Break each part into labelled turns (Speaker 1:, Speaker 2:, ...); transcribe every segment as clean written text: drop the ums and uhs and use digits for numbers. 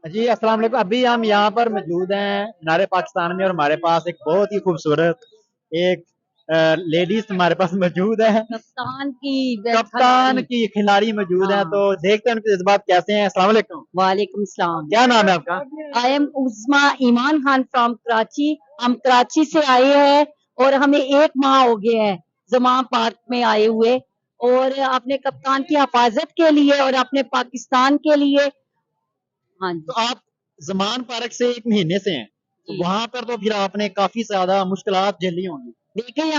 Speaker 1: जी अस्सलाम वालेकुम। अभी हम यहाँ पर मौजूद हैं मीनार पाकिस्तान में और हमारे पास एक बहुत ही खूबसूरत एक लेडीज हमारे पास मौजूद है।
Speaker 2: कप्तान की
Speaker 1: कप्तान
Speaker 2: खिलाड़ी।
Speaker 1: की खिलाड़ी मौजूद हैं,
Speaker 2: हाँ।
Speaker 1: तो देखते हैं उनके जज्बात कैसे हैं। अस्सलाम वालेकुम।
Speaker 2: वालेकुम सलाम।
Speaker 1: क्या नाम है आपका?
Speaker 2: I am Usma Iman Khan from Karachi. हम कराची से आए हैं और हमें 1 माह हो गया है जमा पार्क में आए हुए, और अपने कप्तान की हिफाजत के लिए और अपने पाकिस्तान के लिए। हाँ
Speaker 1: तो
Speaker 2: जी।
Speaker 1: आप जमान पार्क से 1 महीने से हैं, तो
Speaker 2: जी।
Speaker 1: वहां पर तो फिर आपने काफी ज्यादा मुश्किलात झेली होंगी।
Speaker 2: देखिए,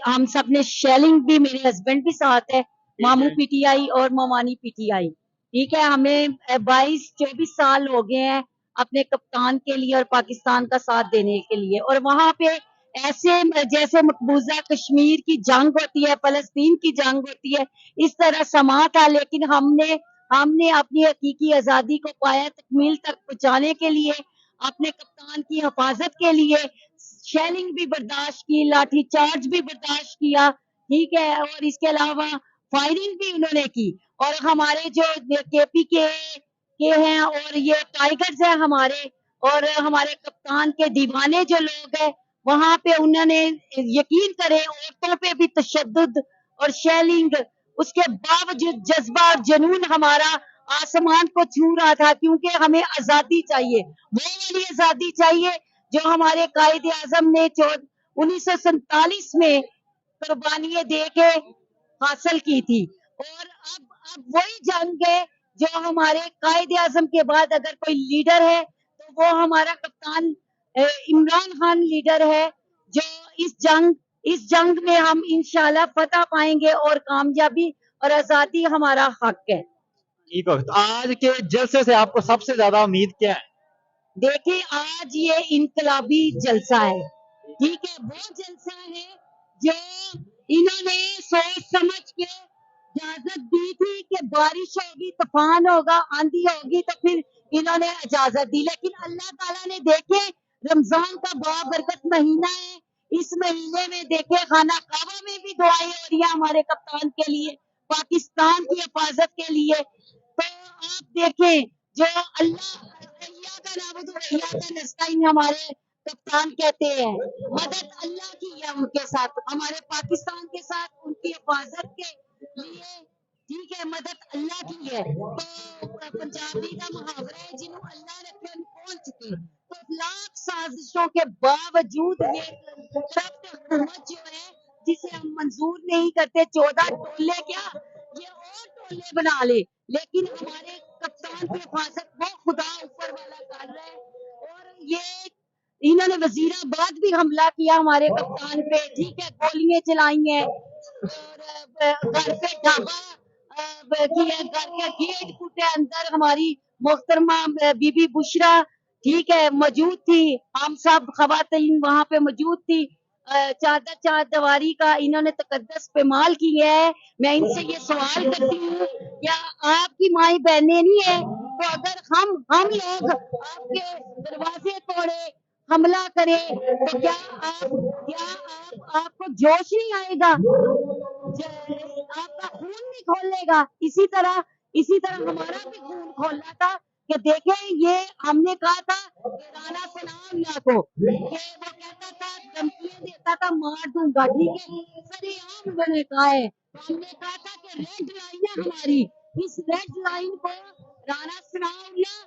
Speaker 2: हम सब ने शेलिंग भी, मेरे हस्बैंड भी साथ है, मामू
Speaker 1: है।
Speaker 2: पीटीआई और ममानी पीटीआई। ठीक है, हमें 22-24 साल हो गए हैं अपने कप्तान के लिए और पाकिस्तान का साथ देने के लिए। और वहां पे ऐसे जैसे मकबूजा कश्मीर की जंग होती है, फलस्तीन की जंग होती है, इस तरह समा था। लेकिन हमने हमने अपनी हकीकी आजादी को पाया तकमील तक पहुंचाने के लिए, अपने कप्तान की हिफाजत के लिए शेलिंग भी बर्दाश्त की, लाठी चार्ज भी बर्दाश्त किया। ठीक है, और इसके अलावा फायरिंग भी उन्होंने की। और हमारे जो केपी के हैं और ये टाइगर्स हैं हमारे, और हमारे कप्तान के दीवाने जो लोग हैं, वहां पे उन्होंने, यकीन करें, औरतों पे भी तशद्दुद और शेलिंग, उसके बावजूद जज्बा और जुनून हमारा आसमान को छू रहा था, क्योंकि हमें आजादी चाहिए, वो वाली आजादी चाहिए जो हमारे कायदे आजम ने 1947 में कुर्बानियां दे के हासिल की थी। और अब वही जंग है जो हमारे कायदे आजम के बाद अगर कोई लीडर है तो वो हमारा कप्तान इमरान खान लीडर है, जो इस जंग में हम इंशाल्लाह फतह पाएंगे और कामयाबी और आजादी हमारा हक है।
Speaker 1: ठीक है, तो आज के जलसे से आपको सबसे ज्यादा उम्मीद क्या है?
Speaker 2: देखिए, आज ये इनकलाबी जलसा है। ठीक है, वो जलसा है जो इन्होंने सोच समझ के इजाजत दी थी कि बारिश होगी, तूफान होगा, आंधी होगी, तो फिर इन्होंने इजाजत दी। लेकिन अल्लाह ताला ने, देखे, रमजान का बाबरकत महीना है, इस महीने में देखे खाना काबा में भी दुआएं हो रही है हमारे कप्तान के लिए, पाकिस्तान की हिफाजत के लिए। तो आप देखें, जो अल्लाह का नाबुद व इय्याका नस्तईन हमारे कप्तान कहते हैं, मदद अल्लाह की है उनके साथ, हमारे पाकिस्तान के साथ उनकी हिफाजत के लिए। ठीक है, मदद अल्लाह की है। तो पंजाबी का मुहावरा है, जिन्हों अल्लाह रखे उन पहुंच चुके। तो लाख साजिशों के बावजूद ये करप्ट हुकूमत जो है, जिसे हम मंजूर नहीं करते, 14 टोले क्या, ये और टोले बना ले, लेकिन हमारे कप्तान की हिफाजत वो खुदा ऊपर वाला कर रहा है। और ये इन्होंने वजीराबाद भी हमला किया हमारे कप्तान पे। ठीक है, गोलियां चलाई हैं, और घर पे ढाबा किया, घर के गेट फूटे, अंदर हमारी मोहतरमा बीबी बुशरा, ठीक है, मौजूद थी। हम सब खवातीन वहां पे मौजूद थी। चादर चारदीवारी का इन्होंने तकद्दस पेमाल किया है। मैं इनसे ये सवाल करती हूँ, क्या आपकी माई बहनें नहीं है? तो अगर हम लोग आपके दरवाजे तोड़े, हमला करें, तो आपको जोश नहीं आएगा? आपका खून नहीं खोलेगा? इसी तरह हमारा भी खून खोलना था कि देखें, ये हमने कहा था कि राणा सनाउल्लाह को, कि वो कहता था, धमकियां देता था, मार दूंगा। ठीक है, सरेआम उन्होंने कहा है। तो हमने कहा था कि रेड लाइन है हमारी, इस रेड लाइन को राणा सनाउल्लाह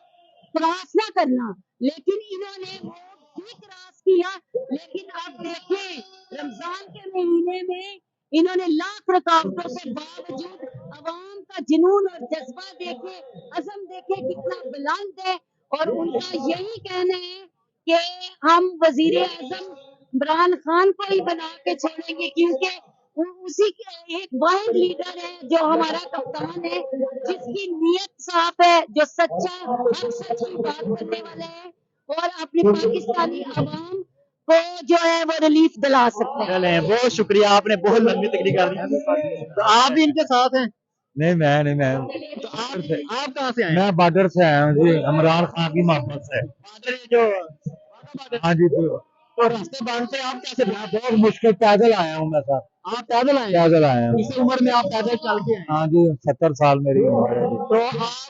Speaker 2: क्रॉस ना करना, लेकिन इन्होंने वो भी क्रॉस किया। लेकिन अब देखें, रमजान के महीने में इन्होंने लाख रुकावटों के बावजूद अवाम का जुनून और जज्बा देखे, अज़म देखे कितना बुलंद है। और उनका यही कहना है कि हम वजीर आजम इमरान खान को ही बना के छोड़ेंगे, क्योंकि उसी के एक वाहिद लीडर है जो हमारा कप्तान है, जिसकी नीयत साफ है, जो सच्चा हक सच की बात करने वाला है, और अपनी पाकिस्तानी अवाम को जो है वो रिलीफ दिला सकता है।
Speaker 1: चले, बहुत शुक्रिया, आपने बहुत लंबी तकरीर कर दी। तो आप भी इनके साथ हैं?
Speaker 3: नहीं, मैं
Speaker 1: तो आप कहाँ से आए?
Speaker 3: मैं बॉर्डर से आया हूँ जी, इमरान खान की मोहब्बत से।
Speaker 1: बॉर्डर जो
Speaker 3: हाँ जी, तो
Speaker 1: तो रास्ते बांधते आप कैसे
Speaker 3: मैं बहुत मुश्किल पैदल आया हूँ मैं सर।
Speaker 1: आप पैदल आए हैं?
Speaker 3: पैदल आया हूँ।
Speaker 1: इस उम्र में आप पैदल चल के आए हैं?
Speaker 3: हाँ जी, 70 साल मेरी उम्र है जी।
Speaker 1: तो आप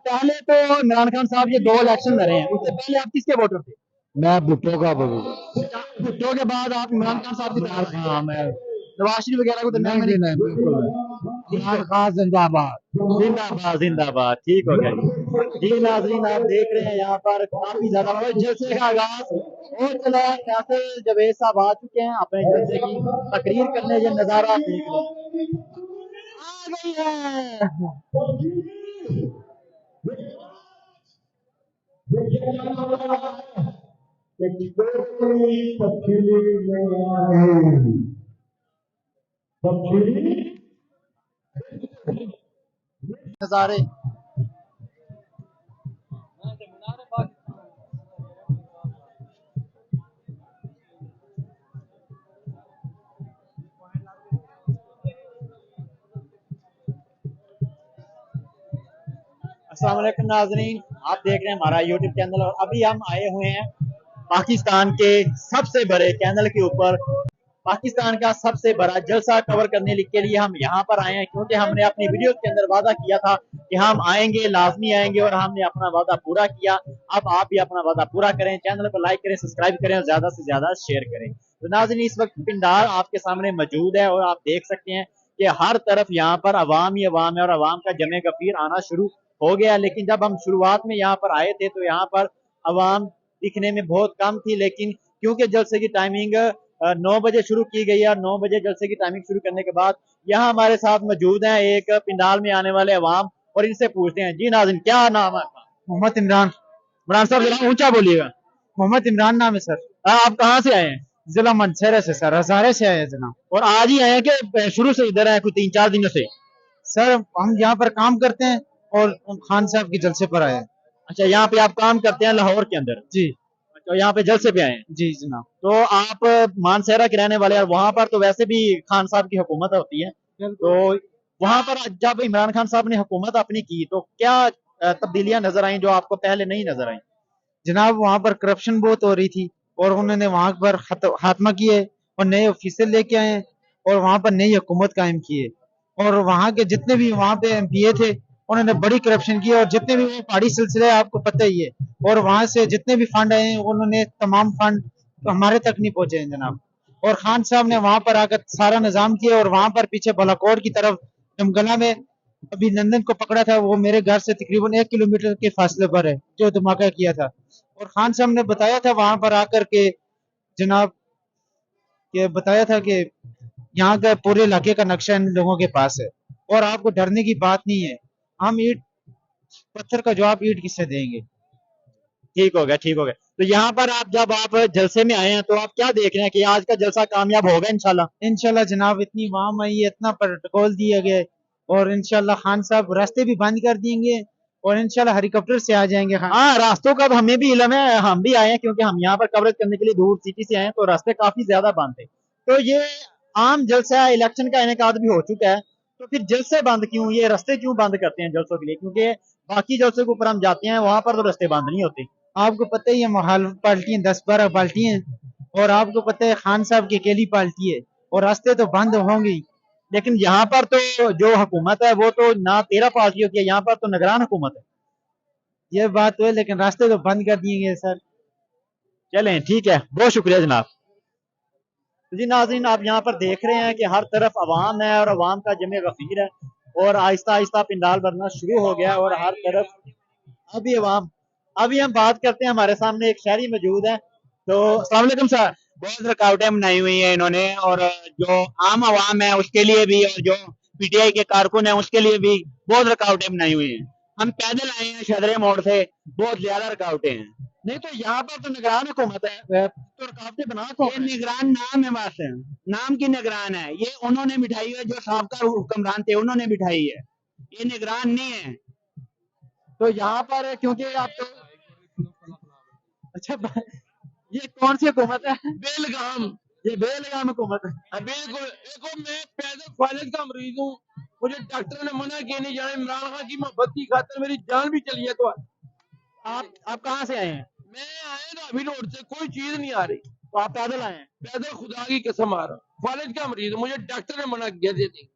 Speaker 1: पहले तो इमरान खान साहब ये 2 इलेक्शन लड़े हैं, उससे पहले आप किसके वोटर थे?
Speaker 3: मैं भुट्टो का बबू।
Speaker 1: भुट्टो के बाद आप इमरान खान साहब की तरफ आए।
Speaker 3: हाँ मैं
Speaker 1: नवाज शरीफ वगैरह को दरमियान में
Speaker 3: नहीं
Speaker 1: नहीं।
Speaker 3: नहीं बिल्कुल नहीं। इमरान खान जिंदाबाद।
Speaker 1: जिंदाबाद जिंदाबाद, ठीक हो गया जी नाजरीन, आप देख रहे हैं यहाँ पर काफी ज्यादा और जलसे का आगाज हो चला है। कैसे जवेद साहब आ चुके हैं अपने जलसे की तकरीर करने, ये नजारा आप देख रहे हैं। आ गई है। नजारे अस्सलाम वालेकुम नाजरीन, आप देख रहे हैं हमारा यूट्यूब चैनल और अभी हम आए हुए हैं पाकिस्तान के सबसे बड़े चैनल के ऊपर। पाकिस्तान का सबसे बड़ा जलसा कवर करने के लिए हम यहाँ पर आए हैं, क्योंकि हमने अपनी वीडियो के अंदर वादा किया था कि हम आएंगे, लाजमी आएंगे, और हमने अपना वादा पूरा किया। अब आप भी अपना वादा पूरा करें, चैनल को लाइक करें, सब्सक्राइब करें और ज्यादा से ज्यादा शेयर करें। तो नाज़रीन, इस वक्त पिंडाल आपके सामने मौजूद है और आप देख सकते हैं कि हर तरफ यहाँ पर अवाम ही अवाम है और अवाम का जमे गफीर आना शुरू हो गया। लेकिन जब हम शुरुआत में यहाँ पर आए थे तो यहाँ पर अवाम दिखने में बहुत कम थी, लेकिन क्योंकि जलसे की टाइमिंग 9 बजे शुरू की गई है और 9 बजे जलसे की टाइमिंग शुरू करने के बाद यहाँ हमारे साथ मौजूद हैं एक पिंडाल में आने वाले अवाम, और इनसे पूछते हैं। जी नाज़रीन, क्या नाम है आपका?
Speaker 3: मोहम्मद इमरान।
Speaker 1: इमरान साहब जरा ऊंचा बोलिएगा।
Speaker 3: मोहम्मद इमरान नाम है सर।
Speaker 1: आप कहाँ से आए हैं?
Speaker 3: जिला मंदसौर से सर, हजारे से आए हैं जनाब।
Speaker 1: और आज ही आए हैं कि शुरू से इधर आए, कुछ 3-4 दिनों से?
Speaker 3: सर हम यहाँ पर काम करते हैं और खान साहब के जलसे पर आए हैं।
Speaker 1: अच्छा, यहाँ पे आप काम करते हैं लाहौर के अंदर?
Speaker 3: जी
Speaker 1: अच्छा, यहाँ पे जलसे पे आए हैं?
Speaker 3: जी जनाब।
Speaker 1: तो आप मानसेरा के रहने वाले हैं, वहां पर तो वैसे भी खान साहब की हुकूमत होती है, तो वहां पर जब इमरान खान साहब ने हुकूमत अपनी की तो क्या तब्दीलियां नजर आई जो आपको पहले नहीं नजर आई?
Speaker 3: जनाब वहाँ पर करप्शन बहुत हो रही थी और उन्होंने वहाँ पर खात्मा किए और नए ऑफिसर लेके आए और वहाँ पर नई हुकूमत कायम की है। और वहाँ के जितने भी वहाँ पे एमपीए थे उन्होंने बड़ी करप्शन की और जितने भी वो पहाड़ी सिलसिले आपको पता ही है, और वहाँ से जितने भी फंड आए हैं उन्होंने तमाम फंड हमारे तक नहीं पहुंचे हैं जनाब। और खान साहब ने वहाँ पर आकर सारा निजाम किया और वहाँ पर पीछे बालाकोट की तरफ डमगला में अभी नंदन को पकड़ा था, वो मेरे घर से तकरीबन 1 किलोमीटर के फासले पर है, जो धमाका किया था। और खान साहब ने बताया था वहां पर आकर के जनाब के बताया था कि यहाँ का पूरे इलाके का नक्शा इन लोगों के पास है और आपको डरने की बात नहीं है। हम ईंट पत्थर का जवाब ईंट किससे देंगे।
Speaker 1: ठीक हो गया, ठीक हो गया। तो यहाँ पर आप जब आप जलसे में आए हैं तो आप क्या देख रहे हैं कि आज का जलसा कामयाब होगा इंशाल्लाह?
Speaker 3: इंशाल्लाह जनाब, इतनी वाम आई है, इतना प्रोटोकॉल दिया गया और इंशाल्लाह खान साहब रास्ते भी बंद कर देंगे और इंशाल्लाह हेलीकॉप्टर से आ जाएंगे।
Speaker 1: हाँ, रास्तों का तो हमें भी इल्म है, हम भी आए हैं क्योंकि हम यहाँ पर कवरेज करने के लिए दूर सिटी से आए हैं, तो रास्ते काफी ज्यादा बंद थे। तो ये आम जलसा है, इलेक्शन का इनेकाद भी हो चुका है, तो फिर जलसे बंद क्यों, ये रास्ते क्यों बंद करते हैं जलसों के लिए? क्योंकि बाकी जलसों के ऊपर हम जाते हैं वहां पर तो रास्ते बंद नहीं होते।
Speaker 3: आपको पता ही है मुखालिफ पार्टियां 10-12 पार्टी हैं और आपको पता है खान साहब की अकेली पार्टी है और रास्ते तो बंद होंगे ही।
Speaker 1: लेकिन यहाँ पर तो जो हुकूमत है वो तो ना 13 पार्टियों की है, यहाँ पर तो निगरान हुकूमत है।
Speaker 3: ये बात तो है लेकिन रास्ते तो बंद कर दिए गए सर।
Speaker 1: चलें, ठीक है, बहुत शुक्रिया जनाब। जी नाज़रीन, आप यहाँ पर देख रहे हैं कि हर तरफ अवाम है और अवाम का जमे गफीर है और आहिस्ता आहिस्ता पिंडाल भरना शुरू हो गया और हर तरफ अभी अवाम। अभी हम बात करते हैं, हमारे सामने एक शहरी मौजूद है। तो अस्सलाम वालेकुम सर।
Speaker 4: बहुत रुकावटें बनाई हुई है इन्होंने, और जो आम आवाम है उसके लिए भी और जो पीटीआई के कारकुन है उसके लिए भी बहुत रुकावटें बनाई हुई हैं। हम पैदल आए हैं शदरे मोड़ से, बहुत ज्यादा रुकावटें हैं।
Speaker 1: नहीं, तो यहाँ पर तो निगरान हुकूमत है, तो रुकावटें बना कौन
Speaker 4: ये
Speaker 1: है?
Speaker 4: निगरान नाम है, बस नाम की निगरान है, ये उन्होंने बिठाई है, जो साबका हुक्मरान थे उन्होंने बिठाई है, ये निगरान नहीं है।
Speaker 1: तो यहाँ पर क्योंकि आप तो अच्छा ये कौन सी हुकूमत है?
Speaker 4: बेलगाम।
Speaker 1: ये बेलगाम हुकूमत है।
Speaker 4: बिल्कुल, देखो मैं पैदल फालिज का मरीज हूँ, मुझे डॉक्टर ने मना किया नहीं जाना, इमरान खान की मोहब्बत की खातिर मेरी जान भी चली है। तो
Speaker 1: आप कहाँ से आए हैं?
Speaker 4: मैं आया ना अभी रोड से, कोई चीज नहीं आ रही।
Speaker 1: तो आप पैदल आए हैं?
Speaker 5: पैदल खुदा की कसम आ रहा हूँ। फालिज का मरीज हूँ, मुझे डॉक्टर ने मना किया देती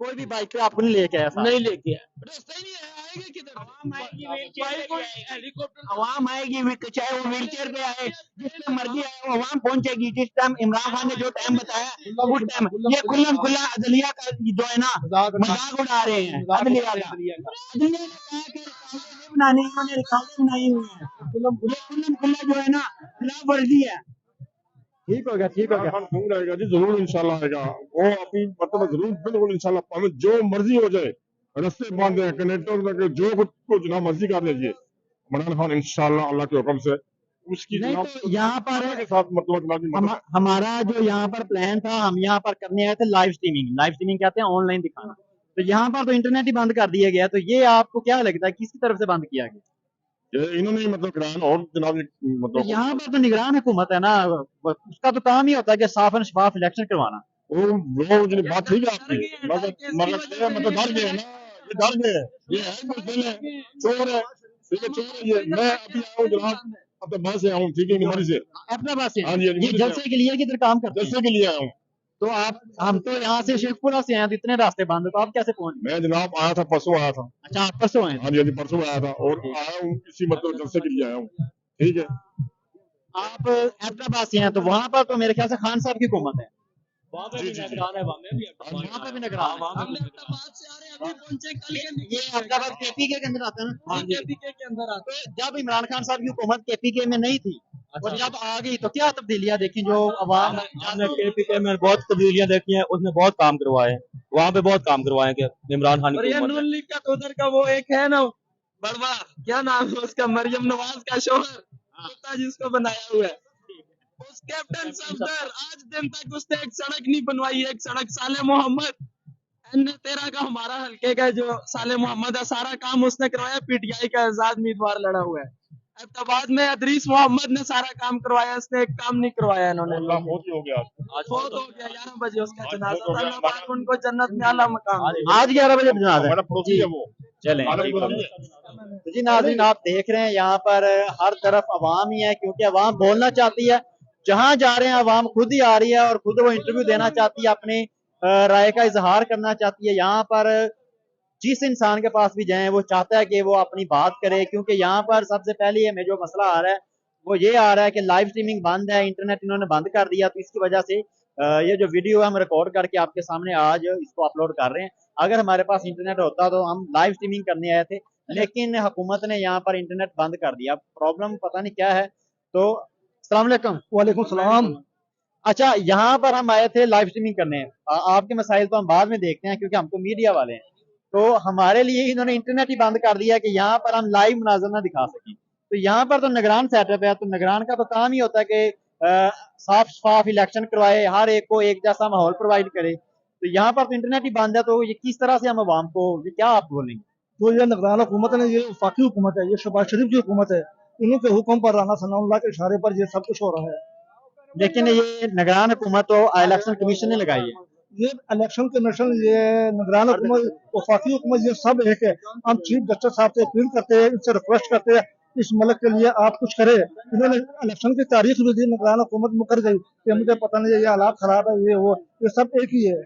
Speaker 1: कोई भी बाइक पे आपको नहीं लेके आया साथ?
Speaker 5: नहीं लेके आया, रास्ता ही नहीं है, आएगा किधर?
Speaker 4: आवाम आएगी व्हीलचेयर पे
Speaker 5: बाइक और
Speaker 4: भी आएगी।
Speaker 5: हेलीकॉप्टर
Speaker 4: आवाम आएगी चाहे वो व्हीलचेयर पे आए, जिस पे मर्जी आए, वो आवाम पहुंचेगी। जिस टाइम इमरान खान ने जो टाइम बताया उस टाइम ये खुल्लम खुल्ला अदलिया का जो है ना मजाक उड़ा रहे हैं। अदलिया का अदलिया ने कहा कि रिकॉर्डें नहीं बनानी, इन्होंने रिकॉर्डें बनाई हुई है। ये खुल्लम खुल्ला जो है ना खिलाफ वर्जी है।
Speaker 1: ठीक हो गया, ठीक हो गया।
Speaker 6: खान घूम रहेगा जी, जरूर इंशाल्लाह आएगा वो अपनी मतलब जरूर बिल्कुल इंशाल्लाह, हमें जो मर्जी हो जाए, रस्ते बांधे कनेक्टर लगे, जो कुछ को जितना मर्जी कर लीजिए, इमरान खान इंशाल्लाह अल्लाह के हुक्म से उसकी
Speaker 1: नहीं
Speaker 6: जनाब
Speaker 1: तो यहाँ पर
Speaker 6: के साथ मतलब जनाब की मदद
Speaker 1: हमारा जो यहाँ पर प्लान था, हम यहाँ पर करने आए थे लाइव स्ट्रीमिंग। लाइव स्ट्रीमिंग कहते हैं ऑनलाइन दिखाना। तो यहाँ पर तो इंटरनेट ही बंद कर दिया गया। तो ये आपको क्या लगता है किसकी तरफ से बंद किया गया?
Speaker 6: ये इन्होंने ही मतलब कराया और जनाब ये
Speaker 1: तो
Speaker 6: मतलब
Speaker 1: यहाँ पर तो निगरान हुकूमत है ना, उसका तो काम ही होता है कि साफ और शफाफ इलेक्शन करवाना।
Speaker 6: वो जो बात ठीक है आपकी, मगर ये मतलब डर गए ना, ये डर गए, ये है मुस्लिम है, चोर है, ठीक है चोर है ये। मैं अभी आया हूँ जनाब, अब तो बस से आया हूँ, ठीक है निमारी से।
Speaker 1: अपना पास है
Speaker 6: हाँ जी, हाँ जी,
Speaker 1: ये जलसे के लिए किधर काम करते हैं?
Speaker 6: जलसे के लिए आया हूँ।
Speaker 1: तो आप, हम तो यहाँ से शेखपुरा से आए हैं, तो इतने रास्ते बंद है, तो आप कैसे पहुंच गए?
Speaker 6: मैं जनाब आया था, परसों आया था।
Speaker 1: अच्छा, आप परसों आए थे?
Speaker 6: हाँ जी, हाँ जी, परसों आया था और आया हूँ इसी मतलब जलसे के लिए आया हूँ, ठीक है।
Speaker 1: आप हैदराबाद से हैं, तो वहाँ पर तो मेरे ख्याल से खान साहब की हुकूमत है।
Speaker 5: वहाँ पे
Speaker 6: जी,
Speaker 5: भी
Speaker 6: जी, जी।
Speaker 5: निगरान है, वहाँ पे भी
Speaker 1: वहाँ पे भी निगरान है।
Speaker 5: हम अहमदाबाद से आ रहे हैं, अभी पहुंचे कल के।
Speaker 1: ये हैदराबाद केपीके के अंदर आता है ना?
Speaker 5: हाँ, केपीके के अंदर आते
Speaker 1: तो जब इमरान खान साहब की हुकूमत केपीके में नहीं थी और जब आ गई, तो क्या तब्दीलियां देखी जो अवाम?
Speaker 7: हमने केपीके में बहुत तब्दीलियां देखी हैं, उसने बहुत काम करवाए हैं, वहाँ पे बहुत काम करवाए हैं कि इमरान खान
Speaker 5: और
Speaker 7: की
Speaker 5: ये
Speaker 7: हुकूमत
Speaker 5: नून
Speaker 7: में।
Speaker 5: लीग का तो उधर का वो एक है ना बड़वा, क्या नाम है उसका, मरियम नवाज का शोहर, कुत्ता जिसको बनाया हुआ है, उस कैप्टन सफदर आज दिन तक उसने एक सड़क नहीं बनवाई। एक सड़क साले मोहम्मद N13 का हमारा हल्के का जो साले मोहम्मद है, सारा काम उसने करवाया। पीटीआई का आजाद उम्मीदवार लड़ा हुआ है। अहमदाबाद में अदरीस मोहम्मद ने सारा काम करवाया, इसने एक काम नहीं करवाया इन्होंने।
Speaker 6: अल्लाह बहुत ही हो गया
Speaker 5: आज बहुत हो गया, 11 बजे उसका
Speaker 6: आज
Speaker 5: जनाजा
Speaker 6: बहुत हो
Speaker 5: था,
Speaker 6: गया।
Speaker 5: अल्लाह पाक उनको जन्नत में आला मकाम दे।
Speaker 1: आज 11 बजे बना है।
Speaker 6: हमारा पड़ोसी है वो,
Speaker 1: चलें,
Speaker 6: मालिक
Speaker 1: ठीक हो
Speaker 6: बुलाइए।
Speaker 1: गया। तो जी नाज़रीन, आप देख रहे हैं यहाँ पर हर तरफ अवाम ही है, क्योंकि अवाम बोलना चाहती है। जहाँ जा रहे हैं अवाम खुद ही आ रही है और खुद वो इंटरव्यू देना चाहती है, अपनी राय का इजहार करना चाहती है। यहाँ पर जिस इंसान के पास भी जाएं, वो चाहता है कि वो अपनी बात करे, क्योंकि यहाँ पर सबसे पहले हमें जो मसला आ रहा है वो ये आ रहा है कि लाइव स्ट्रीमिंग बंद है, इंटरनेट इन्होंने बंद कर दिया। तो इसकी वजह से ये जो वीडियो हम रिकॉर्ड करके आपके सामने आज इसको अपलोड कर रहे हैं। अगर हमारे पास इंटरनेट होता तो हम लाइव स्ट्रीमिंग करने आए थे, लेकिन हुकूमत ने यहाँ पर इंटरनेट बंद कर दिया। प्रॉब्लम पता नहीं क्या है। तो अस्सलाम वालेकुम।
Speaker 8: वालेकुम सलाम।
Speaker 1: अच्छा, यहाँ पर हम आए थे लाइव स्ट्रीमिंग करने। आपके मसाइल तो हम बाद में देखते हैं, क्योंकि हम तो मीडिया वाले हैं। तो हमारे लिए इन्होंने इंटरनेट ही बंद कर दिया कि यहाँ पर हम लाइव मुनाज़र ना दिखा सकें। तो यहाँ पर तो निगरान सेटअप है, तो निगरान का तो काम ही होता है कि साफ शफाफ इलेक्शन करवाए, हर एक को एक जैसा माहौल प्रोवाइड करे। तो यहाँ पर तो इंटरनेट ही बंद है, तो ये किस तरह से हम अवाम को, ये क्या आप बोलेंगे?
Speaker 8: तो ये निगरान हुकूमत है, ये वफाकी हुकूमत है, ये शहबाज शरीफ की हुकूमत है। इन्हीं के हुक्म पर, राना सनाउल्लाह के इशारे पर ये सब कुछ हो रहा है।
Speaker 1: लेकिन ये निगरान हुकूमत तो इलेक्शन कमीशन ने लगाई है।
Speaker 8: ये इलेक्शन कमीशन, ये निगरान हुकूमत, वफाकी हुकूमत, ये सब एक है। हम चीफ जस्टिस साहब से अपील करते हैं, इनसे रिक्वेस्ट करते हैं, इस मुल्क के लिए आप कुछ करें। इन्होंने इलेक्शन की तारीख भी दी, निगरान हुकूमत मुकर गई कि मुझे पता नहीं है, ये हालात खराब है, ये वो, ये सब एक ही है।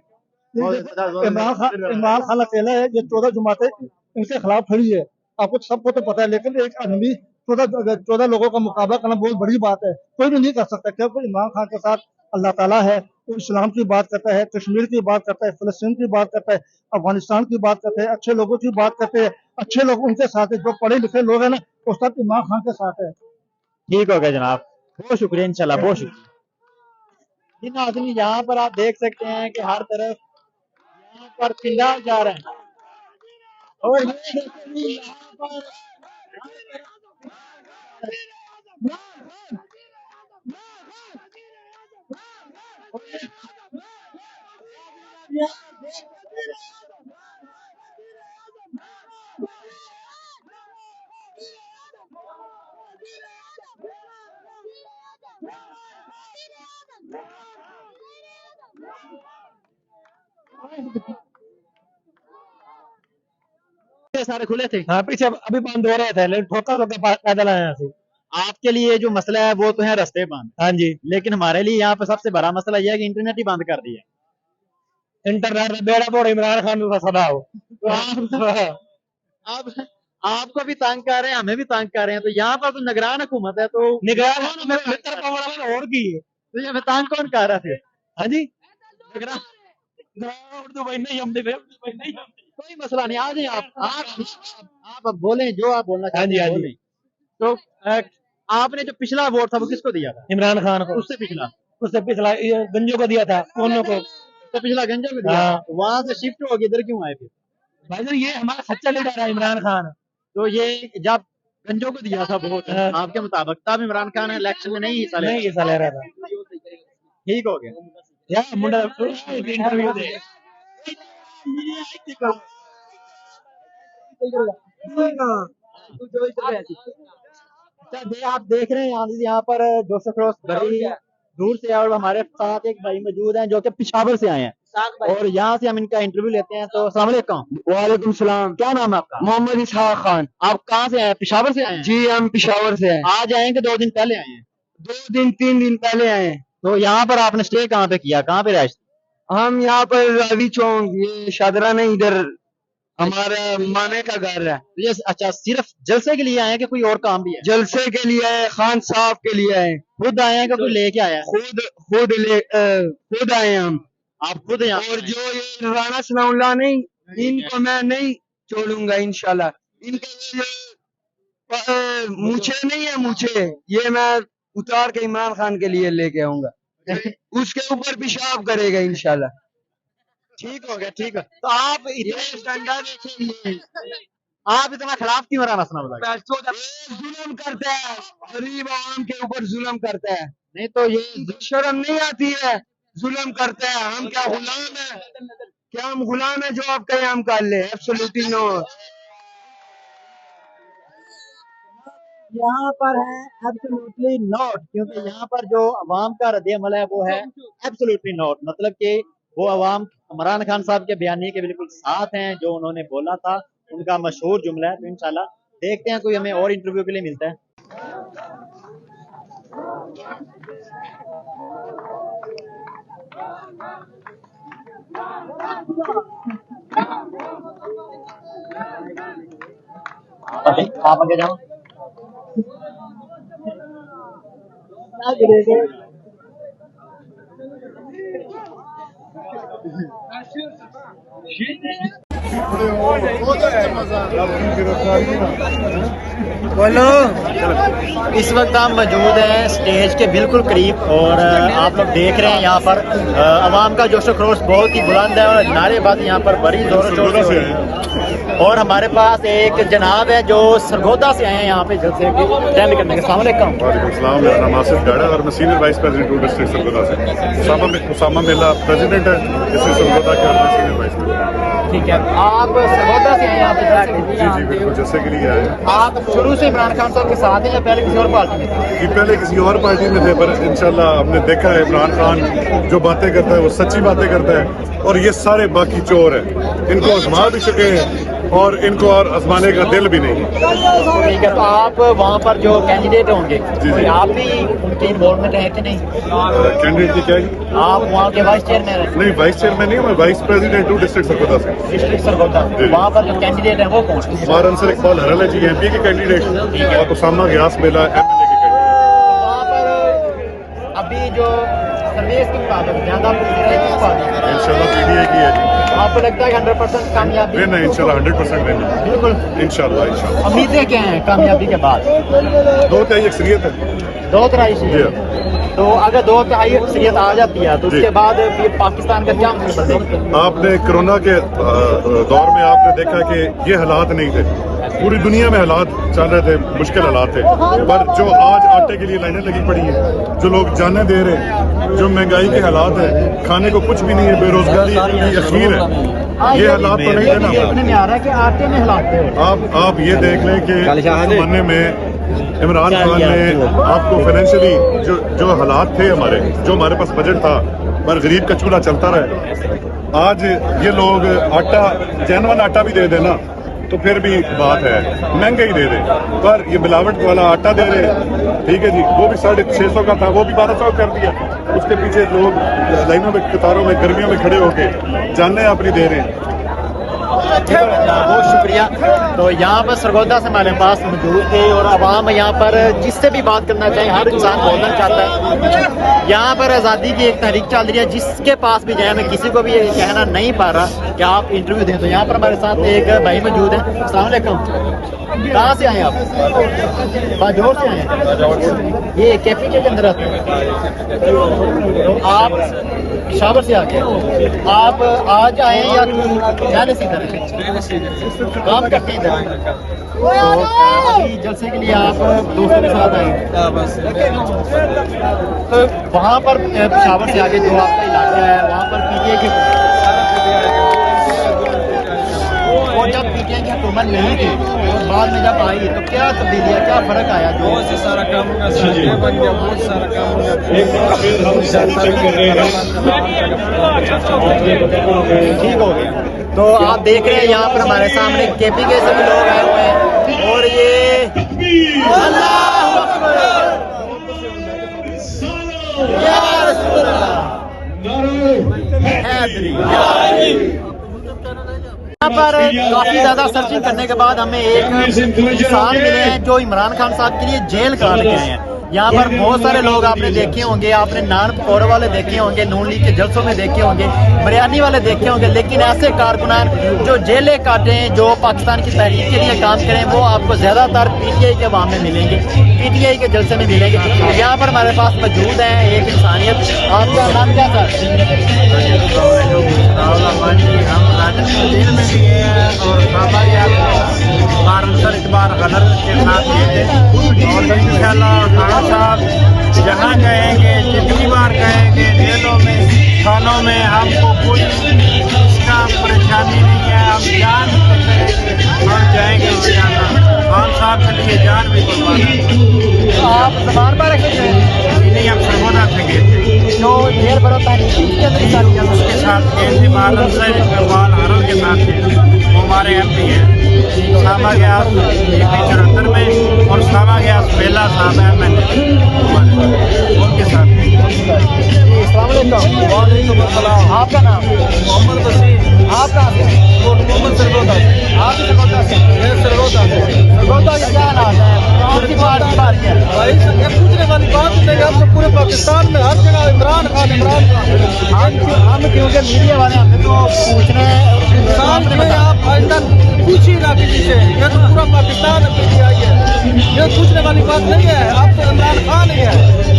Speaker 8: इमरान खान अकेला है, ये 14 जमातें इनके खिलाफ खड़ी है। आपको सबको तो पता है, लेकिन एक आदमी 14 लोगों का मुकाबला करना बहुत बड़ी बात है। कोई भी नहीं कर सकता, क्योंकि इमरान खान के साथ अल्लाह ताला है। वो इस्लाम की बात करता है, कश्मीर की बात करता है, फिलिस्तीन की बात करता है, अफगानिस्तान की बात करते हैं, अच्छे लोगों की बात करते हैं। अच्छे लोग उनके साथ है, जो पढ़े लिखे लोग हैं ना, वो सब इमरान खान के साथ है।
Speaker 1: ठीक हो गया जनाब, बहुत शुक्रिया, इंशाल्लाह बहुत शुक्रिया। जी नाज़रीन, यहाँ पर आप देख सकते हैं कि हर तरफ यहाँ पर पिंडाल जा रहे हैं और ये देखिए जी, यहाँ पर सारे खुले थे।
Speaker 8: हाँ, पीछे अभी बंद हो रहे थे, लेकिन ठोका पैदल आए हैं।
Speaker 1: आपके लिए जो मसला है वो तो है रास्ते बंद,
Speaker 7: हाँ जी,
Speaker 1: लेकिन हमारे लिए यहाँ पर सबसे बड़ा मसला यह है कि इंटरनेट ही बंद कर दिया।
Speaker 7: इंटरनेट बेड़ा बोड़ इमरान खान को फंसा हो।
Speaker 1: तो आप आपको भी तंग कर रहे हैं, हमें भी तंग कर रहे हैं, तो यहाँ पर तो निगरान हुकूमत है, तो
Speaker 7: निगरान मित्र पवार और की है।
Speaker 1: तो ये हमें तंग कौन कर रहा है?
Speaker 7: हाँ जी,
Speaker 1: निगरान
Speaker 7: उर्दू भाई नहीं हमने
Speaker 1: कोई मसला नहीं, आ जाए आप अब बोलें जो आप बोलना चाहते हैं
Speaker 7: हाँ जी।
Speaker 1: बोलें। तो आपने जो पिछला वोट था वो किसको दिया था?
Speaker 7: इमरान खान को।
Speaker 1: उससे पिछला
Speaker 7: उससे पिछला ये गंजो को दिया था, दोनों को।
Speaker 1: तो पिछला गंजा को दिया
Speaker 7: हाँ।
Speaker 1: तो वहां से शिफ्ट हो गए, इधर क्यों आए फिर?
Speaker 7: भाईजान ये हमारा सच्चा लीडर है इमरान खान।
Speaker 1: तो ये जब गंजो को दिया था वोट
Speaker 7: हाँ।
Speaker 1: आपके मुताबिक, तब इमरान खान इलेक्शन में नहीं हिस्सा
Speaker 7: नहीं हिस्सा ले रहा था।
Speaker 1: ठीक हो गया।
Speaker 7: यार मुंडा इंटरव्यू दे।
Speaker 1: अच्छा आप देख रहे हैं यहाँ पर जोश खरोश बड़ी दूर से, और हमारे साथ एक भाई मौजूद हैं जो कि पिशावर से आए हैं, और यहाँ से हम इनका इंटरव्यू लेते हैं। तो अस्सलाम वालेकुम।
Speaker 5: वालेकुम सलाम।
Speaker 1: क्या नाम है आपका?
Speaker 5: मोहम्मद इसहाक खान।
Speaker 1: आप कहाँ से आए हैं? पिशावर से आए हैं?
Speaker 5: जी हम पिशावर से हैं।
Speaker 1: आज आए हैं कि 2 दिन पहले आए हैं?
Speaker 5: 2 दिन 3 दिन पहले आए हैं।
Speaker 1: तो यहाँ पर आपने स्टे कहाँ पे किया, कहाँ पे रह?
Speaker 5: हम यहाँ पर रावी चौक, ये शादरा नहीं, इधर हमारा मामे का घर है।
Speaker 1: ये अच्छा सिर्फ जलसे के लिए आए हैं कि कोई और काम भी है?
Speaker 5: जलसे के लिए आए, खान साहब के लिए आए,
Speaker 1: खुद आए हैं कि कोई लेके आया है?
Speaker 5: खुद आए हम।
Speaker 1: आप खुद यहाँ
Speaker 5: और जो ये राणा सनाउल्लाह नहीं, इनको मैं नहीं छोड़ूंगा इंशाल्लाह। इनके ये मूछे नहीं है, मूछे ये मैं उतार के इमरान खान के लिए लेके आऊंगा। उसके ऊपर पेशाब करेगा इंशाल्लाह।
Speaker 1: ठीक हो गया, ठीक है। तो आप इतने डंडा देखेंगे, आप इतना खिलाफ क्यों राणा सनाउल्लाह?
Speaker 5: जुल्म करता है, गरीब आवाम के ऊपर जुल्म करता है।
Speaker 1: नहीं तो ये
Speaker 5: शर्म नहीं आती है? जुल्म करता है। हम क्या गुलाम है? क्या हम गुलाम है जो आप कहे हम कर ले? Absolutely no.
Speaker 1: यहाँ पर है एब्सोल्युटली नॉट, क्योंकि यहाँ पर जो अवाम का रद्द-ए-अमल है वो है एब्सोल्युटली नॉट, मतलब कि वो अवाम इमरान खान साहब के बयानी के बिल्कुल साथ हैं, जो उन्होंने बोला था उनका मशहूर जुमला है। तो इंशाल्लाह देखते हैं कोई हमें और इंटरव्यू के लिए मिलता है। आप आगे जाओ।
Speaker 5: बोलो।
Speaker 1: इस वक्त हम मौजूद हैं स्टेज के बिल्कुल करीब, और आप लोग देख रहे हैं यहाँ पर अवाम का जोश खरोश बहुत ही बुलंद है, और नारेबाजी यहाँ पर बड़ी जोरों शोर से हो रही है। और हमारे पास एक जनाब है जो सरगोदा से आए हैं यहाँ पे जलसे अटेंड करने के। अस्सलाम वालेकुम।
Speaker 9: वालेकुम सलाम। मेरा नाम आसिफ गाड़ा और मैं सीनियर वाइस प्रेसिडेंट हूँ डिस्ट्रिक्ट सरगोदा से। उसामा मेला प्रेसिडेंट है डिस्ट्रिक्ट सरगोदा के, और मैं सीनियर वाइस प्रेसिडेंट।
Speaker 1: ठीक है, आप सरगोदा से आए यहाँ पे?
Speaker 9: जी जी बिल्कुल, जैसे के लिए आए।
Speaker 1: आप शुरू से इमरान खान साहब के साथ हैं या पहले किसी और पार्टी में थे?
Speaker 9: कि पहले किसी और पार्टी में थे, पर इंशाल्लाह हमने देखा है इमरान खान जो बातें करता है वो सच्ची बातें करता है, और ये सारे बाकी चोर हैं। इनको आजमा भी चुके हैं और इनको और आजमाने का दिल भी नहीं।
Speaker 1: ठीक है, तो आप वहाँ पर जो कैंडिडेट होंगे तो आप भी उनके इन्वॉल्वमेंट है कि नहीं?
Speaker 9: कैंडिडेट की क्या है?
Speaker 1: आप वहाँ के वाइस चेयरमैन हैं?
Speaker 9: नहीं, वाइस चेयरमैन नहीं, मैं वाइस प्रेसिडेंट हूँ डिस्ट्रिक्ट सरगोदा से।
Speaker 1: डिस्ट्रिक्ट सरगोदा। वहाँ पर जो कैंडिडेट है वो कौन?
Speaker 9: हमारा अंसर इकबाल हरल है जी, एमपी के कैंडिडेट, और उसामा गयास मेला एमएलए के कैंडिडेट।
Speaker 1: वहाँ पर अभी जो सर्विस के मुताबिक ज्यादा
Speaker 9: इंशाल्लाह पीडीए की है जी।
Speaker 1: आपको लगता है 100% कामयाबी?
Speaker 9: नहीं नहीं, इंशाल्लाह 100% लेना।
Speaker 1: बिल्कुल
Speaker 9: इंशाल्लाह इंशाल्लाह।
Speaker 1: उम्मीदें क्या हैं कामयाबी के बाद?
Speaker 9: 2/3 अक्सरियत है।
Speaker 1: 2/3
Speaker 9: जी
Speaker 1: तो अगर 2/3 अक्सरियत आ जाती है तो उसके बाद फिर पाकिस्तान का क्या मुस्तकबिल?
Speaker 9: आपने कोरोना के दौर में आपने देखा कि ये हालात नहीं थे, पूरी दुनिया में हालात चल रहे थे, मुश्किल हालात थे, पर जो आज आटे के लिए लाइनें लगी पड़ी हैं, जो लोग जानें दे रहे हैं, जो महंगाई के हालात है, खाने को कुछ भी नहीं है, बेरोजगारी की अखीर है, ये हालात तो नहीं थे ना।
Speaker 1: देखने में आ रहा है कि आटे में हालात थे।
Speaker 9: आप ये देख लें कि इस जमाने में इमरान खान ने आपको फाइनेंशियली जो हालात थे हमारे, जो हमारे पास बजट था, पर गरीब का चूल्हा चलता रहे। आज ये लोग आटा जेन्युइन आटा भी दे देना तो फिर भी बात है, महंगे ही दे दे, पर ये मिलावट वाला आटा दे रहे, ठीक है जी, वो भी 650 का था, वो भी 1200 कर दिया। उसके पीछे लोग लाइनों में, कतारों में, गर्मियों में खड़े होके जाने अपनी दे रहे हैं।
Speaker 1: बहुत शुक्रिया। तो यहाँ पर सरगोदा से हमारे पास मौजूद थे और आवाम यहाँ पर जिससे भी बात करना चाहे, हर इंसान बोलना चाहता है। यहाँ पर आज़ादी की एक तहरीक चल रही है, जिसके पास भी जाए, मैं किसी को भी ये कहना नहीं पा रहा कि आप इंटरव्यू दें। तो यहाँ पर हमारे साथ एक भाई मौजूद है। अस्सलाम वालेकुम, कहाँ से आए आप? बाजौर से आए हैं। ये केपी के अंदर आते हैं। तो आप पेशावर से आके आप आज आए हैं या पहले से इधर काम करते हैं इधर? तो अभी जलसे के लिए आप दोस्तों के साथ आए हैं। तो वहाँ पर पेशावर से आके जो आपका इलाका है, वहाँ पर पीटीआई के, और जब पीटीआई की हुकूमत नहीं थी और बाद में जब आई तो क्या तब्दीलियाँ, क्या फर्क आया? जो
Speaker 5: बहुत से सारा काम होगा, बन गया, बहुत सारा काम होगा।
Speaker 1: ठीक हो गया। तो आप देख रहे हैं यहाँ पर हमारे सामने केपी के सभी लोग आए हुए हैं और ये अल्लाहू अकबर, या रसूल अल्लाह, यहाँ पर काफी ज्यादा सर्चिंग करने के बाद हमें एक किसान मिले हैं जो इमरान खान साहब के लिए जेल काट के आए हैं। यहाँ पर बहुत सारे लोग आपने देखे होंगे, आपने नान पकौड़े वाले देखे होंगे, नून लीग के जलसों में देखे होंगे, बिरयानी वाले देखे होंगे, लेकिन ऐसे कारकुनान जो जेलें काटें, जो पाकिस्तान की तहरीक के लिए काम करें, वो आपको ज्यादातर पीटीआई के वाम में मिलेंगे, पीटीआई के जलसे में मिलेंगे। यहाँ पर हमारे पास मौजूद है एक इंसानियत। आपका नाम क्या था?
Speaker 3: हम राजन जेल में भी हैं और सर इस बार गलत के साथ गए थे और इंशाल्लाह खान साहब जहाँ कहेंगे, जितनी बार कहेंगे, जेलों में, थानों में, हमको कोई इसका परेशानी नहीं है। हम जान हम जाएंगे इंशाल्लाह। खान साहब के लिए जान भी कुर्बान।
Speaker 1: आप जबान पर रखेंगे?
Speaker 3: नहीं, हम सरगोदा से गए थे।
Speaker 1: जो ढेर बड़ा तहरीक के अंदर
Speaker 3: उसके साथ गए थे, मालम से इकबाल हरल के साथ थे, वो हमारे MP हैं। सामा गया EP 74 में और सामा गया बेला साहब है, मैंने उनके साथ।
Speaker 1: आपका नाम?
Speaker 5: मोहम्मद वसीम।
Speaker 1: आप कहाँ से?
Speaker 5: मोहम्मद सरगोदा।
Speaker 1: आप सरगोदा से?
Speaker 5: मैं सरगोदा से।
Speaker 1: सरगोदा के क्या हालात है? कौन सी पार्टी बार क्या है?
Speaker 5: भाई ये पूछने वाली बात नहीं है। अब तो पूरे पाकिस्तान में हर जगह इमरान खान, इमरान खान।
Speaker 1: हम क्योंकि मीडिया वाले हमें तो पूछने
Speaker 5: सामने में आप आइंदा पूछ ही ना किसी से, ये तो पूरा पाकिस्तान पीटीआई है, ये पूछने वाली बात नहीं है। आप तो इमरान खान ही है,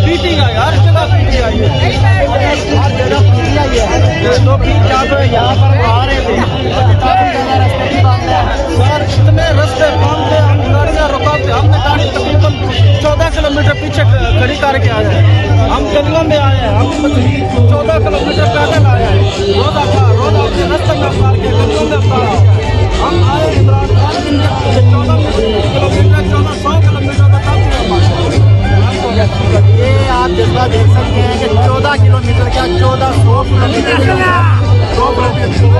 Speaker 5: पीटीआई हर जगह पीटीआई है,
Speaker 1: हर जगह पीटीआई है। तो फिर जब यहाँ पर आ रहे थे काफी ज्यादा रास्ते भी बंद है
Speaker 5: सर, इतने रास्ते बंद थे, हम गाड़ियाँ रुकाते, हमने गाड़ी तकरीबन 14 किलोमीटर पीछे खड़ी करके आए हैं। हम गलियों में आए हैं, हम 14 किलोमीटर पैदल आए हैं, रोज अपने रास्ते में मार के गलियों में हम आए। इमरान खान 14 किलोमीटर, 1400 किलोमीटर का काम किया।
Speaker 1: ये आप जज्बा देख सकते हैं कि 14 किलोमीटर क्या 1400 किलोमीटर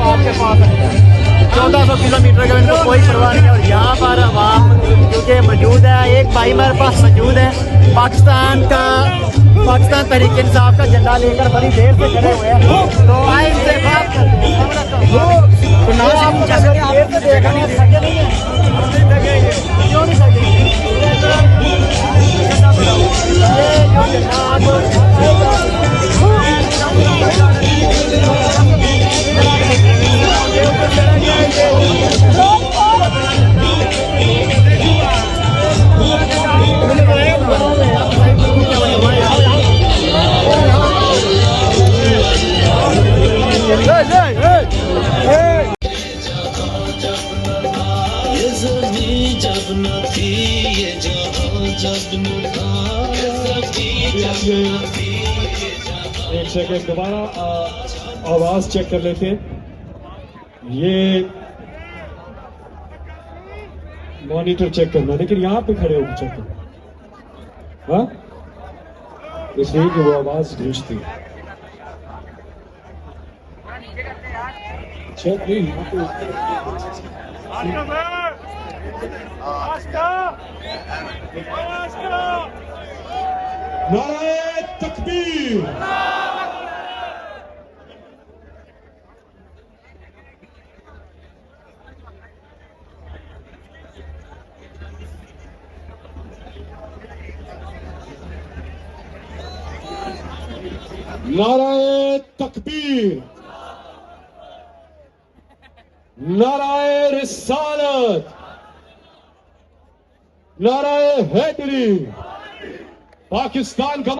Speaker 1: आपके पास है। 1400 किलोमीटर का इनको कोई परवाह नहीं है। और यहाँ पर आवाम क्योंकि मौजूद है, एक भाई हमारे पास मौजूद है पाकिस्तान तहरीक इंसाफ का झंडा लेकर बड़ी देर से खड़े हुए हैं। तो आए इनसे बात करते हैं। तो ना आप देर से देखा नहीं, थके नहीं है? क्यों नहीं थके?
Speaker 10: एक सेकंड दोबारा आवाज चेक कर लेते हैं। ये मॉनिटर चेक करना, लेकिन यहाँ पे खड़े होकर चेक करना, हाँ, इसलिए कि वो आवाज गूंजती है। चेक नहीं यहाँ पे नारे तकबीर, नाराए तकबीर, नाराए रिसालत, नाराए हैदरी, पाकिस्तान का